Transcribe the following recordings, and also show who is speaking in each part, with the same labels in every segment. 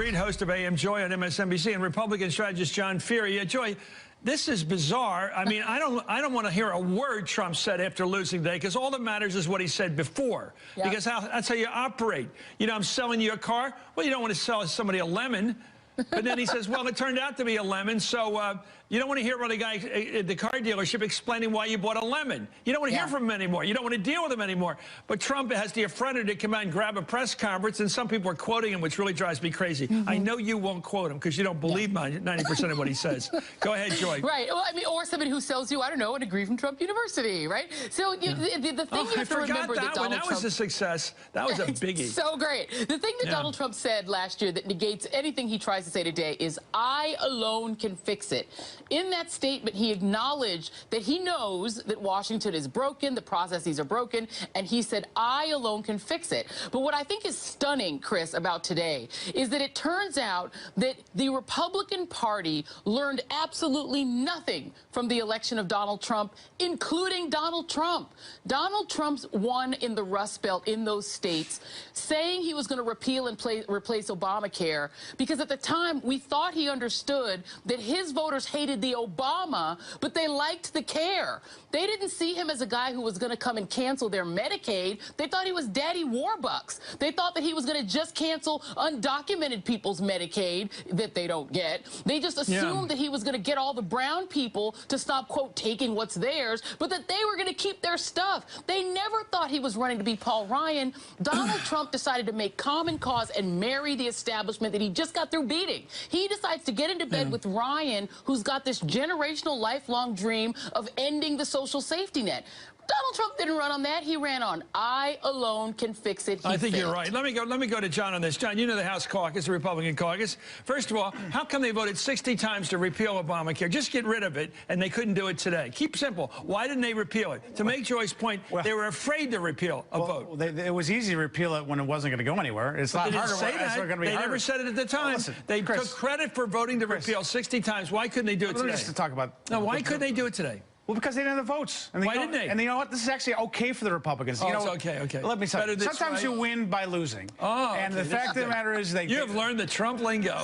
Speaker 1: Reed, host of AM Joy on MSNBC, and Republican strategist John Feehery. Joy, this is bizarre. I mean, I don't want to hear a word Trump said after losing today, because all that matters is what he said before. Yep. Because that's how you operate. You know, I'm selling you a car. Well, you don't want to sell somebody a lemon. But then he says, well, it turned out to be a lemon, so you don't want to hear from the guy at the car dealership explaining why you bought a lemon. You don't want to hear from him anymore. You don't want to deal with him anymore. But Trump has the affronter to come out and grab a press conference, and some people are quoting him, which really drives me crazy. I know you won't quote him because you don't believe 90% of what he says. Go ahead, Joy.
Speaker 2: Right. Well, I mean, or somebody who sells you, I don't know, a degree from Trump University, right? So the thing you have to remember that Donald Trump...
Speaker 1: That was a success. That was a biggie.
Speaker 2: So great. The thing that Donald Trump said last year that negates anything he tries to say today is, I alone can fix it. In that statement, he acknowledged that he knows that Washington is broken, the processes are broken, and he said, I alone can fix it. But what I think is stunning, Chris, about today is that it turns out that the Republican Party learned absolutely nothing from the election of Donald Trump, including Donald Trump. Donald Trump's won in the Rust Belt in those states, saying he was going to repeal and replace Obamacare, because at the time we thought he understood that his voters hated the Obama, but they liked the care. They didn't see him as a guy who was going to come and cancel their Medicaid. They thought he was Daddy Warbucks. They thought that he was going to just cancel undocumented people's Medicaid that they don't get. They just assumed that he was going to get all the brown people to stop, quote, taking what's theirs, but that they were going to keep their stuff. They never thought he was running to be Paul Ryan. Donald Trump decided to make common cause and marry the establishment that he just got through beating. He decides to get into bed with Ryan, who's got this generational, lifelong dream of ending the social safety net. Donald Trump didn't run on that. He ran on, I alone can fix it.
Speaker 1: I think you're right. Let me go to John on this. John, you know the House caucus, the Republican caucus. First of all, how come they voted 60 times to repeal Obamacare? Just get rid of it, and they couldn't do it today. Keep simple. Why didn't they repeal it? To make Joy's point, they were afraid to repeal a vote.
Speaker 3: It was easy to repeal it when it wasn't going to go anywhere. It's not harder.
Speaker 1: They never said it at the time.
Speaker 3: Listen,
Speaker 1: they took credit for voting to repeal 60 times. Why couldn't they do it today?
Speaker 3: Just to talk about...
Speaker 1: No, why couldn't they do it today?
Speaker 3: Well, because they didn't have the votes. And
Speaker 1: why didn't they?
Speaker 3: And you know what? This is actually okay for the Republicans.
Speaker 1: Oh,
Speaker 3: you know,
Speaker 1: it's okay.
Speaker 3: Let me tell you. Sometimes you win by losing.
Speaker 1: Oh,
Speaker 3: and the fact of the matter is
Speaker 1: you have learned the Trump lingo.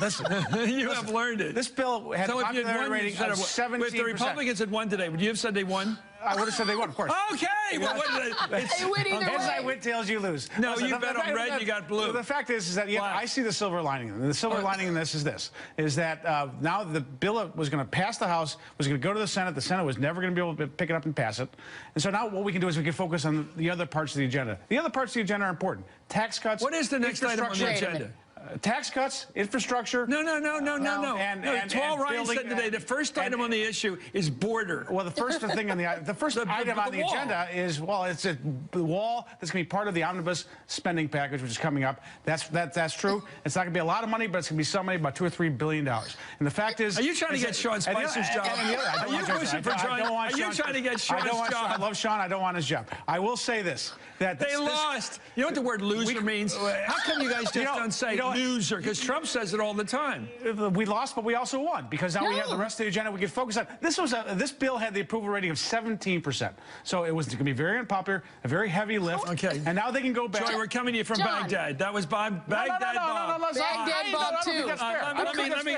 Speaker 3: Listen,
Speaker 1: you have learned it.
Speaker 3: This bill had a popularity rating of 17%.
Speaker 1: If the Republicans had won today, would you have said they won?
Speaker 3: I would have said they won, of course.
Speaker 1: Okay. Well,
Speaker 2: they win either way.
Speaker 3: Heads I win, tails you lose.
Speaker 1: No, listen, you bet on red, you got blue.
Speaker 3: The fact is that I see the silver lining. And the silver lining in this is that now the bill was going to pass the House, was going to go to the Senate. The Senate was never going to be able to pick it up and pass it. And so now what we can do is we can focus on the other parts of the agenda. The other parts of the agenda are important. Tax cuts.
Speaker 1: What is the next item on the agenda?
Speaker 3: Tax cuts, infrastructure.
Speaker 1: No. Paul Ryan said today the first item on the issue is border.
Speaker 3: Well, the first thing on the item on the agenda is, well, it's the wall that's going to be part of the omnibus spending package, which is coming up. That's true. It's not going to be a lot of money, but it's going to be some money, about $2 or $3 billion. And the fact is,
Speaker 1: are you trying to get Sean Spicer's job? Are you pushing for John? Are you trying to get Sean's job?
Speaker 3: I love Sean. I don't want his job. I will say this: that
Speaker 1: they lost. You know what the word loser means? How come you guys just don't say loser? Because Trump says it all the time.
Speaker 3: We lost, but we also won, because now we have the rest of the agenda we can focus on. This bill had the approval rating of 17%. So it was going to be very unpopular, a very heavy lift.
Speaker 1: Okay.
Speaker 3: And now they can go back.
Speaker 1: Joy, we're coming to you from Baghdad. That was Baghdad Bob.
Speaker 2: Baghdad Bob, too.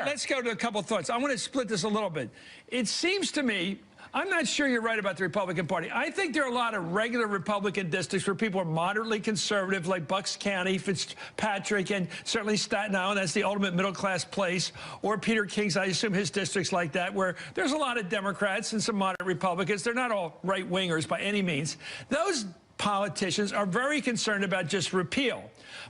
Speaker 1: Let's go to a couple thoughts. I want to split this a little bit. It seems to me, I'm not sure you're right about the Republican Party. I think there are a lot of regular Republican districts where people are moderately conservative, like Bucks County, Fitzpatrick, and certainly Staten Island. That's the ultimate middle-class place. Or Peter King's, I assume his district's like that, where there's a lot of Democrats and some moderate Republicans. They're not all right-wingers by any means. Those politicians are very concerned about just repeal.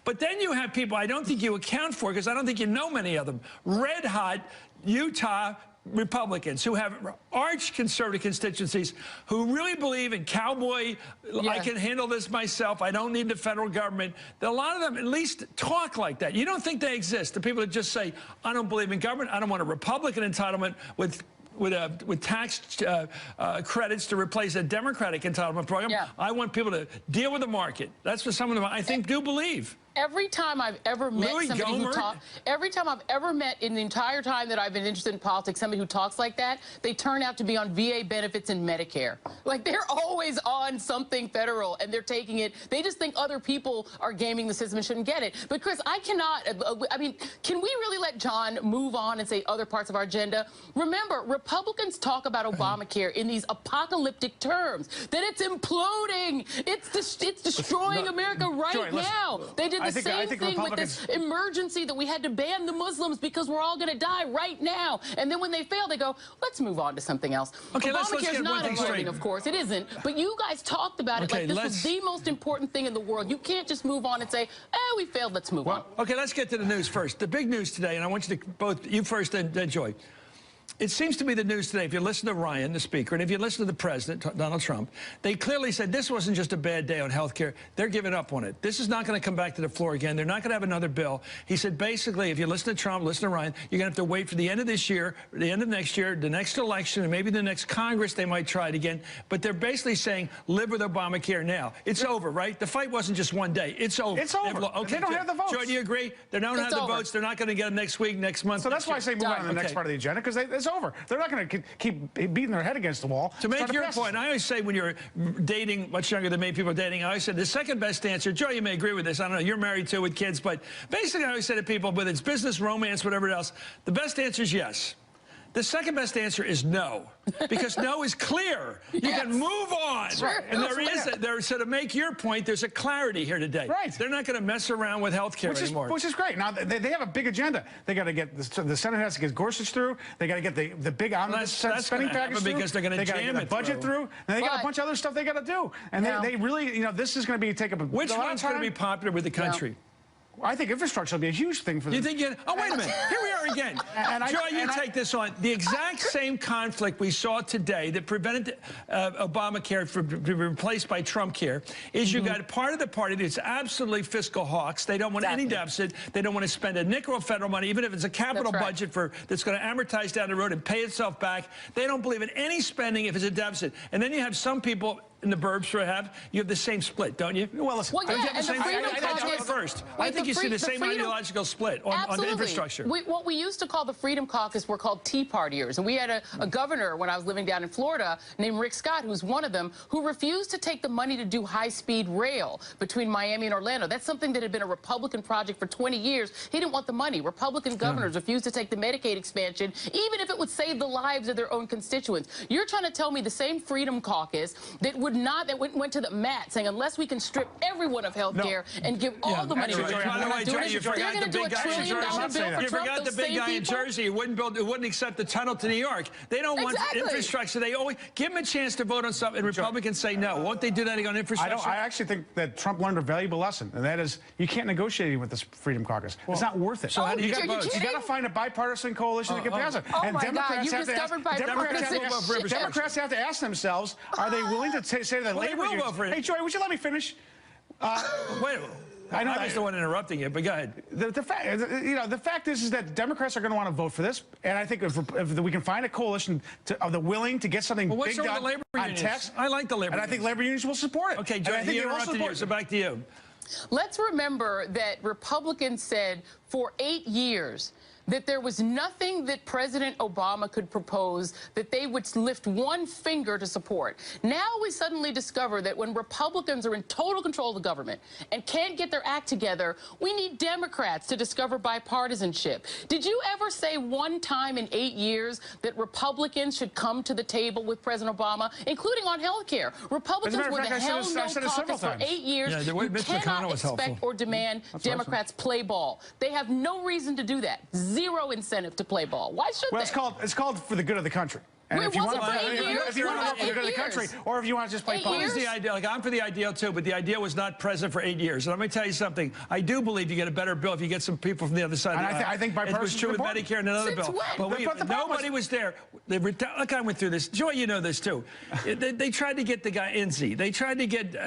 Speaker 1: But then you have people I don't think you account for, because I don't think you know many of them, red-hot Utah Republicans who have arch conservative constituencies who really believe in cowboy, I can handle this myself, I don't need the federal government. A lot of them at least talk like that. You don't think they exist, the people that just say, I don't believe in government, I don't want a Republican entitlement with tax credits to replace a Democratic entitlement program. I want people to deal with the market. That's what some of them, I think, do believe.
Speaker 2: every time I've ever met
Speaker 1: Louis
Speaker 2: somebody
Speaker 1: Gohmert?
Speaker 2: who talks, every time I've ever met in the entire time that I've been interested in politics, somebody who talks like that, they turn out to be on VA benefits and Medicare. Like, they're always on something federal, and they're taking it. They just think other people are gaming the system and shouldn't get it. But, Chris, I cannot, I mean, can we really let John move on and say other parts of our agenda? Remember, Republicans talk about Obamacare in these apocalyptic terms, that it's imploding, it's destroying America right
Speaker 3: Joy, listen,
Speaker 2: now. They did the same thing with
Speaker 3: Republicans...
Speaker 2: this emergency that we had to ban the Muslims because we're all going to die right now. And then when they fail, they go, let's move on to something else.
Speaker 1: Okay, let's
Speaker 2: Obamacare
Speaker 1: get
Speaker 2: is
Speaker 1: one
Speaker 2: not
Speaker 1: thing straight.
Speaker 2: imploding, of course. It isn't. But you guys talked about it like this was the most important thing in the world. You can't just move on and say, we failed, let's move on.
Speaker 1: Okay, let's get to the news first. The big news today, and I want you to both, you first and then Joy. It seems to be the news today, if you listen to Ryan, the speaker, and if you listen to the president, Donald Trump, they clearly said this wasn't just a bad day on health care. They're giving up on it. This is not going to come back to the floor again. They're not going to have another bill. He said, basically, if you listen to Trump, listen to Ryan, you're going to have to wait for the end of this year, the end of next year, the next election, and maybe the next Congress, they might try it again. But they're basically saying, live with Obamacare now. It's over, right? The fight wasn't just one day. It's over.
Speaker 3: It's over.
Speaker 1: Okay,
Speaker 3: they don't have the votes.
Speaker 1: Joy, do you agree? They don't have the votes. They're not going to get them next week, next month.
Speaker 3: So that's why I say move on to the next part of the agenda, because it's over. They're not going to keep beating their head against the wall.
Speaker 1: To make your point, I always say when you're dating much younger than many people are dating, I always said the second best answer, Joe, you may agree with this, I don't know, you're married too with kids, but basically I always say to people, whether it's business, romance, whatever else, the best answer is yes. The second best answer is no, because no is clear. You can move on.
Speaker 3: Right.
Speaker 1: And so to make your point, there's a clarity here today.
Speaker 3: Right.
Speaker 1: They're not going to mess around with health care anymore.
Speaker 3: Which is great. Now, they have a big agenda. They got to get, the Senate has to get Gorsuch through. They got to get the big omnibus spending package through.
Speaker 1: Because they're going to jam
Speaker 3: the budget through. And they got a bunch of other stuff they got to do. And they really, you know, this is going to take up a lot of time.
Speaker 1: Which one's going to be popular with the country?
Speaker 3: I think infrastructure will be a huge thing for them.
Speaker 1: You think oh, wait a minute. Here we are again. Joy, you take this on. The exact same conflict we saw today that prevented Obamacare from being replaced by Trump care is you got part of the party that's absolutely fiscal hawks. They don't want any deficit. They don't want to spend a nickel of federal money, even if it's a capital budget that's going to amortize down the road and pay itself back. They don't believe in any spending if it's a deficit. And then you have some people in the burbs you have the same split, don't you?
Speaker 3: Well, listen.
Speaker 2: Well, yeah, and the Freedom Caucus
Speaker 1: first. I think you see the same ideological split on the infrastructure.
Speaker 2: What we used to call the Freedom Caucus were called Tea Partiers. And we had a governor when I was living down in Florida named Rick Scott, who's one of them, who refused to take the money to do high-speed rail between Miami and Orlando. That's something that had been a Republican project for 20 years. He didn't want the money. Republican governors refused to take the Medicaid expansion, even if it would save the lives of their own constituents. You're trying to tell me the same Freedom Caucus that went to the mat saying unless we can strip everyone of health care and give all the money to
Speaker 1: By the way, Joy, you forgot the big guy in Jersey. You forgot the big guy in Jersey who wouldn't accept the tunnel to New York. They don't want infrastructure. They always give them a chance to vote on something, and Republicans say no. Won't they do that on infrastructure?
Speaker 3: I actually think that Trump learned a valuable lesson, and that is you can't negotiate with this Freedom Caucus. It's not worth it.
Speaker 1: So how do you get votes?
Speaker 3: You got to find a bipartisan coalition that can pass it.
Speaker 2: Oh my God, you discovered bipartisan.
Speaker 3: Democrats have to ask themselves, are they willing to say to the labor unions, hey, Joy, would you let me finish?
Speaker 1: Wait. I was the one interrupting you, but go ahead.
Speaker 3: The fact is that Democrats are going to want to vote for this, and I think if we can find a coalition of the willing to get something big done on tax,
Speaker 1: I like the labor unions.
Speaker 3: And I think labor unions will support it.
Speaker 1: Okay, Joe, he interrupted you, so back to you.
Speaker 2: Let's remember that Republicans said for 8 years that there was nothing that President Obama could propose that they would lift one finger to support. Now we suddenly discover that when Republicans are in total control of the government and can't get their act together, we need Democrats to discover bipartisanship. Did you ever say one time in 8 years that Republicans should come to the table with President Obama, including on health care? Republicans were the hell no caucus for 8 years.
Speaker 1: Yeah,
Speaker 2: you cannot expect or demand Democrats play ball. They have no reason to do that. Zero incentive to play ball. Why should they?
Speaker 3: It's called for the good of the country. And if you want to work for the good of the country, or if you want to just play politics.
Speaker 1: The ideal, I'm for the ideal too, but the ideal was not present for 8 years. And let me tell you something. I do believe you get a better bill if you get some people from the other side.
Speaker 3: And I think bipartisan.
Speaker 1: It was true with Medicare and another bill. But nobody was there. Look, I went through this. Joy, you know this too. They tried to get the guy Enzi. They tried to get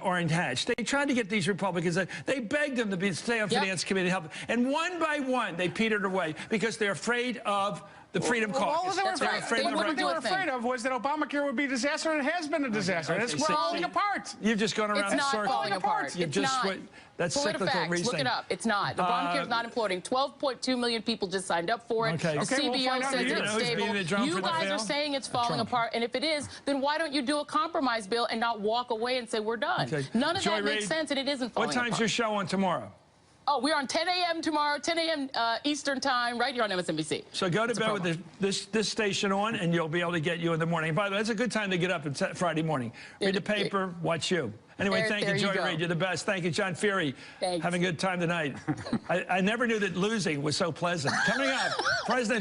Speaker 1: Orrin Hatch. They tried to get these Republicans. They begged them to stay on Finance Committee to help. And one by one, they petered away because they're afraid of The Freedom Caucus.
Speaker 3: All
Speaker 2: That's right. They
Speaker 3: what
Speaker 2: wouldn't
Speaker 3: they
Speaker 2: do
Speaker 3: were
Speaker 2: a thing.
Speaker 3: afraid of was that Obamacare would be a disaster, and it has been a disaster.
Speaker 1: Okay,
Speaker 3: It's
Speaker 1: see,
Speaker 3: falling apart.
Speaker 1: You've just gone around
Speaker 2: It's
Speaker 1: in
Speaker 2: not
Speaker 1: circles.
Speaker 2: falling apart.
Speaker 1: You've
Speaker 2: It's
Speaker 1: just
Speaker 2: not.
Speaker 1: that's cyclical
Speaker 2: PolitiFact.
Speaker 1: reasoning.
Speaker 2: Look it up. It's not. Obamacare is not imploding. 12.2 million people just signed up for it.
Speaker 1: Okay.
Speaker 2: The
Speaker 1: Okay,
Speaker 3: we'll
Speaker 2: CBO
Speaker 3: find out.
Speaker 2: says
Speaker 3: You know
Speaker 2: it's
Speaker 1: who's
Speaker 2: stable.
Speaker 1: beating the drum
Speaker 2: You
Speaker 1: for the
Speaker 2: guys
Speaker 1: fail?
Speaker 2: are saying it's falling
Speaker 1: Trump.
Speaker 2: apart. And if it is, then why don't you do a compromise bill and not walk away and say we're done?
Speaker 1: Okay.
Speaker 2: None of
Speaker 1: Joy
Speaker 2: that makes
Speaker 1: Reid,
Speaker 2: sense, and it isn't falling
Speaker 1: What time's
Speaker 2: apart.
Speaker 1: your show on tomorrow?
Speaker 2: Oh, we're on 10 a.m. tomorrow, 10 a.m. Eastern time, right here on MSNBC.
Speaker 1: So go to
Speaker 2: It's a
Speaker 1: bed with this station on, and you'll be able to get you in the morning. By the way, that's a good time to get up on Friday morning. Read the paper, watch you. Anyway, thank you, Joy Reid. You're the best. Thank you, John Feary.
Speaker 2: Thanks.
Speaker 1: Having a good time tonight. I never knew that losing was so pleasant. Coming up, President